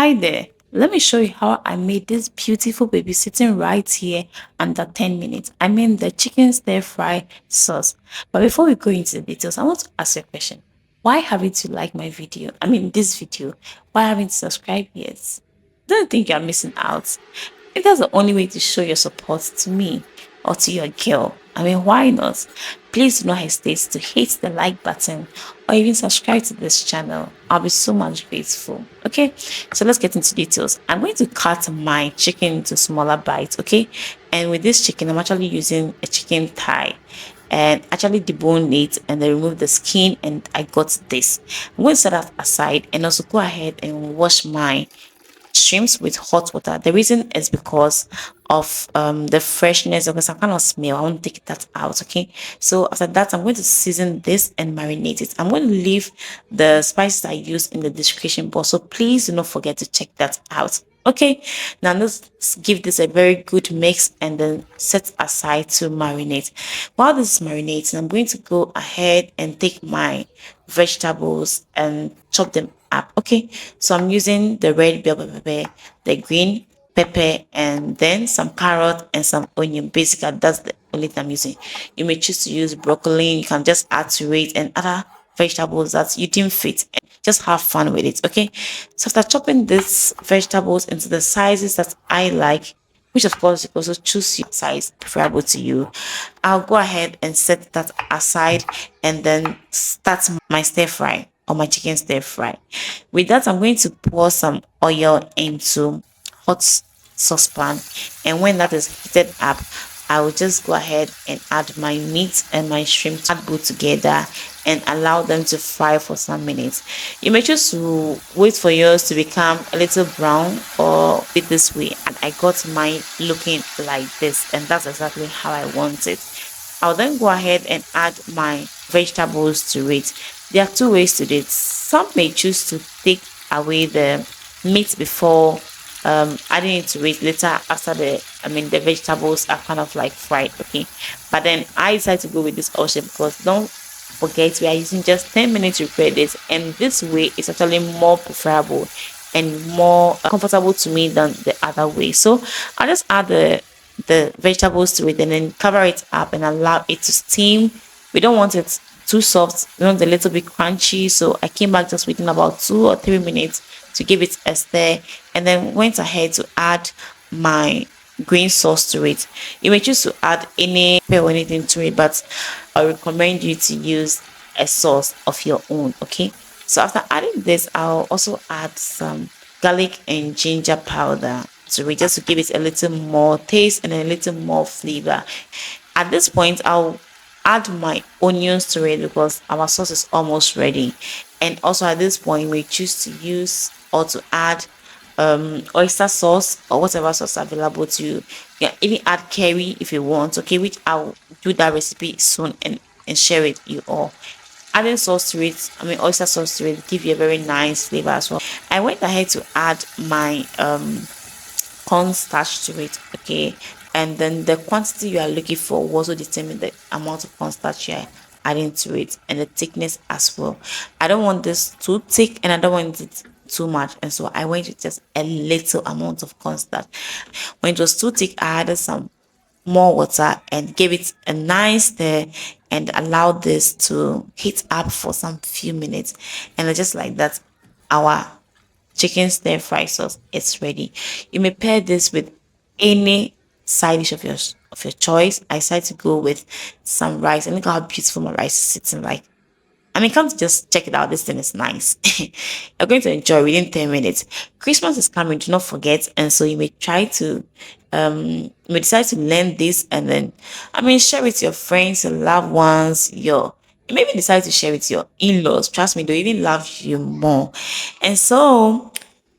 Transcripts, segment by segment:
Hi there. Let me show you how I made this beautiful baby sitting right here under 10 minutes. I mean the chicken stir fry sauce. But before we go into the details, I want to ask you a question. Why haven't you liked my video? I mean this video. Why haven't you subscribed yet? Don't think you're missing out. If that's the only way to show your support to me or to your girl, I mean, why not? Please do not hesitate to hit the like button or even subscribe to this channel. I'll be so much grateful. Okay, so let's get into details. I'm going to cut my chicken into smaller bites. Okay, and with this chicken, I'm actually using a chicken thigh and actually debone it and then remove the skin, and I got this. I'm going to set that aside and also go ahead and wash my shrimps with hot water. The reason is because of the freshness, because some kind of smell. I want to take that out. Okay, so after that, I'm going to season this and marinate it. I'm going to leave the spices I use in the description box, so please do not forget to check that out. Okay, now let's give this a very good mix and then set aside to marinate. While this is marinating, I'm going to go ahead and take my vegetables and chop them up. Okay, so I'm using the red bell pepper, the green pepper, and then some carrot and some onion. Basically, that's the only thing I'm using. You may choose to use broccoli. You can just add to it and other vegetables that you deem fit. Just have fun with it. Okay, so after chopping these vegetables into the sizes that I like, which of course you can also choose your size preferable to you, I'll go ahead and set that aside and then start my stir fry or my chicken stir fry. With that, I'm going to pour some oil into hot saucepan, and when that is heated up, I will just go ahead and add my meat and my shrimp, add both together and allow them to fry for some minutes. You may choose to wait for yours to become a little brown or be this way, and I got mine looking like this, and that's exactly how I want it. I'll then go ahead and add my vegetables to it. There are two ways to do it. Some may choose to take away the meat before adding it to it later after the vegetables are kind of like fried. Okay, but then I decided to go with this option because don't forget we are using just 10 minutes to prepare this, and this way is actually more preferable and more comfortable to me than the other way. So I'll just add the vegetables to it and then cover it up and allow it to steam. We don't want it too soft, we want a little bit crunchy. So I came back just within about 2 or 3 minutes to give it a stir, and then went ahead to add my green sauce to it. You may choose to add any pepper or anything to it, but I recommend you to use a sauce of your own. Okay, so after adding this, I'll also add some garlic and ginger powder to it, just to give it a little more taste and a little more flavor. At this point, I'll add my onions to it because our sauce is almost ready. And also at this point, we choose to use or to add oyster sauce or whatever sauce available to you. You can even add curry if you want. Okay, which I'll do that recipe soon and share with you all. Adding sauce to it, oyster sauce to it, give you a very nice flavor as well. I went ahead to add my cornstarch to it. Okay, and then the quantity you are looking for will also determine the amount of cornstarch you are adding to it, and the thickness as well. I don't want this too thick and I don't want it too much, and so I went with just a little amount of cornstarch. When it was too thick, I added some more water and gave it a nice stir and allowed this to heat up for some few minutes, and just like that, our chicken stir fry sauce is ready. You may pair this with any side dish of your choice. I decided to go with some rice, and look how beautiful my rice is sitting like. Come to just check it out. This thing is nice. You're going to enjoy within 10 minutes. Christmas is coming, do not forget. And so you may try to you may decide to learn this and then share with your friends, your loved ones, you maybe decide to share with your in-laws. Trust me, they'll even love you more. And so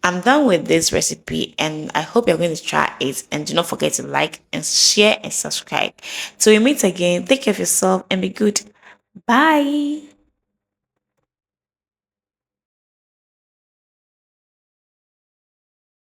I'm done with this recipe and I hope you're going to try it, and do not forget to like and share and subscribe. So we meet again. Take care of yourself and be good. Bye.